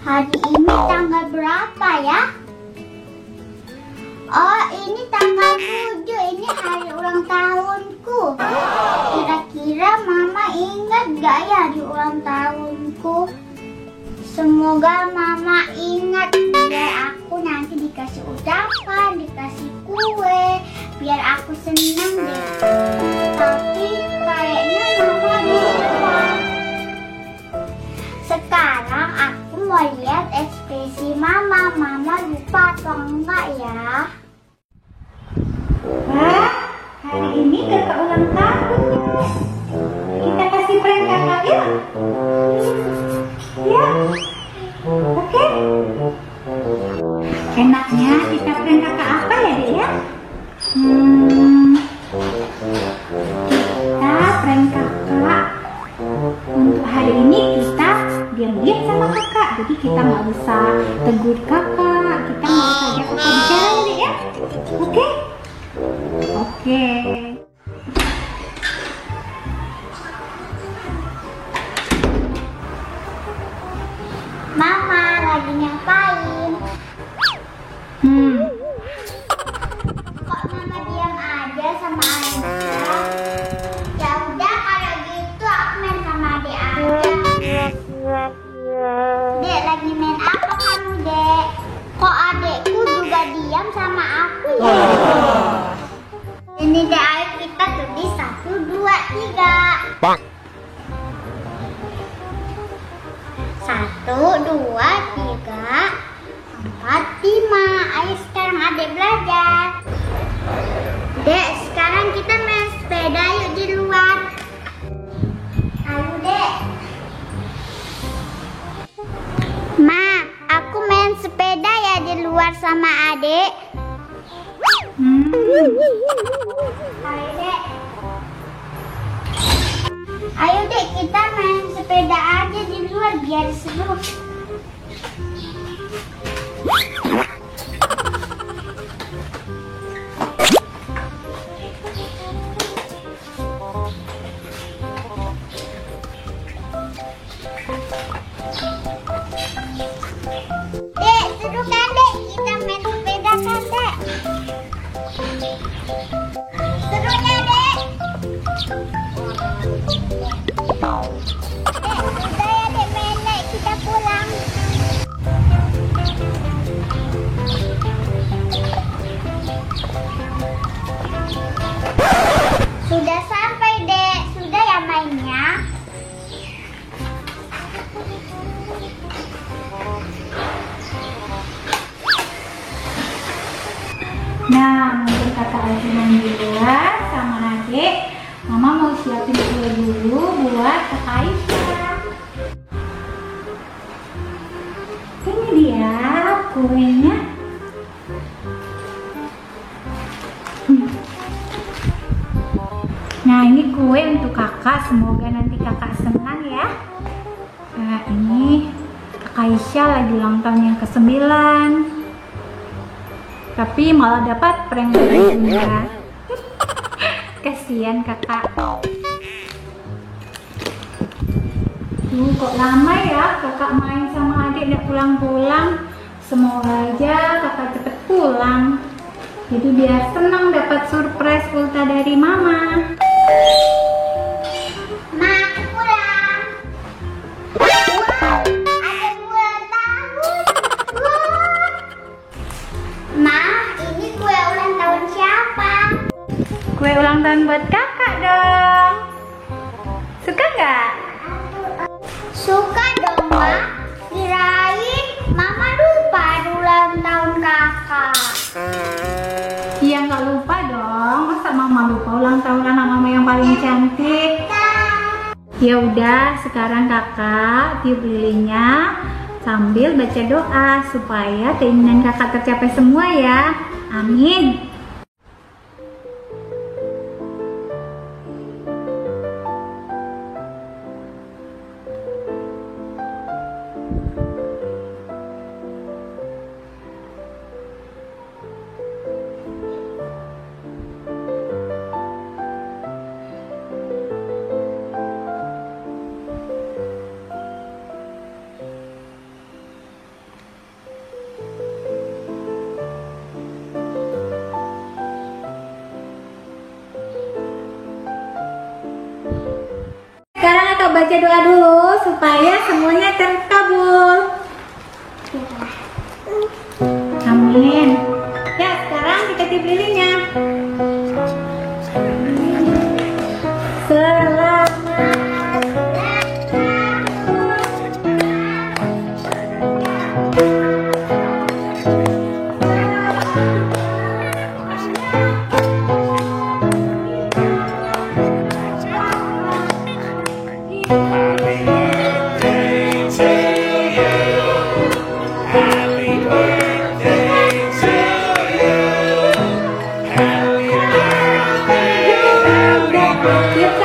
Hari ini tanggal berapa ya? Oh, ini tanggal 7. Ini hari ulang tahunku. Kira-kira Mama ingat gak ya hari ulang tahunku? Semoga Mama ingat, biar aku nanti dikasih ucapan, dikasih kue, biar aku senang deh. Tapi kayaknya Mama lupa. Sekarang aku mau lihat ekspresi Mama. Mama lupa atau enggak ya? Wah, hari ini kakak ulang tahun. Kita kasih prank kakak ya? Ya, oke. Enaknya kita prank kakak apa ya, Dek ya? Kita prank kakak. Untuk hari ini kita diam-diam sama kakak. Jadi kita nggak usah tegur kakak. Kita nggak usah ajak kakak bicara, Dek ya? Oke? Oke. Mama lagi ngapain? Kok Mama diam aja sama Aisyah? Ya udah kalau gitu aku main sama adik aja. Dek, lagi main apa kamu, Dek? Kok adekku juga diam sama aku ya? Ini deh, ayo kita tulis 1, 2, 3. 1, 2, 3, 4, 5. Ayo sekarang adek belajar. Dek, sekarang kita main sepeda yuk di luar. Ayo, Dek. Ma, aku main sepeda ya di luar sama adek. Ayo, Dek. Ayo, Dek, kita main sepeda aja di luar biar seru. Dek, seru kan, Dek? Kita main sepeda kan, Dek? Serunya, Dek. Dek, udah ya, Dek, main, Dek. Kita pulang. Sudah sampai, Dek. Sudah ya mainnya? Nah, mungkin kakak lagi main di luar sama adik. Mama mau siapin kue dulu buat kakak Aisyah. Ini dia kuenya. Nah, ini kue untuk kakak. Semoga nanti kakak senang ya. Nah, ini kakak Aisyah lagi ulang tahun yang ke-9. Tapi malah dapat prank dari Bunda. Kasihan kakak. Tuh, kok lama ya kakak main sama adik udah pulang-pulang. Semoga aja kakak cepet pulang. Jadi biar senang dapat surprise ulta dari mama. Ma, aku pulang. Wow, ada ulang tahun. Wow. Ma, ini kue ulang tahun siapa? Kue ulang tahun buat kakak dong. Suka nggak? Suka dong, Ma. Kirain Mama lupa ada ulang tahun kakak. Iya, nggak lupa dong. Masa mama lupa ulang tahun anak mama yang paling cantik? Ya udah, sekarang kakak tiup lilinnya sambil baca doa supaya keinginan kakak tercapai semua ya. Amin. baca doa dulu supaya semuanya terkabul. Amin. Ya, sekarang kita tiup lilinnya. Selamat Tiup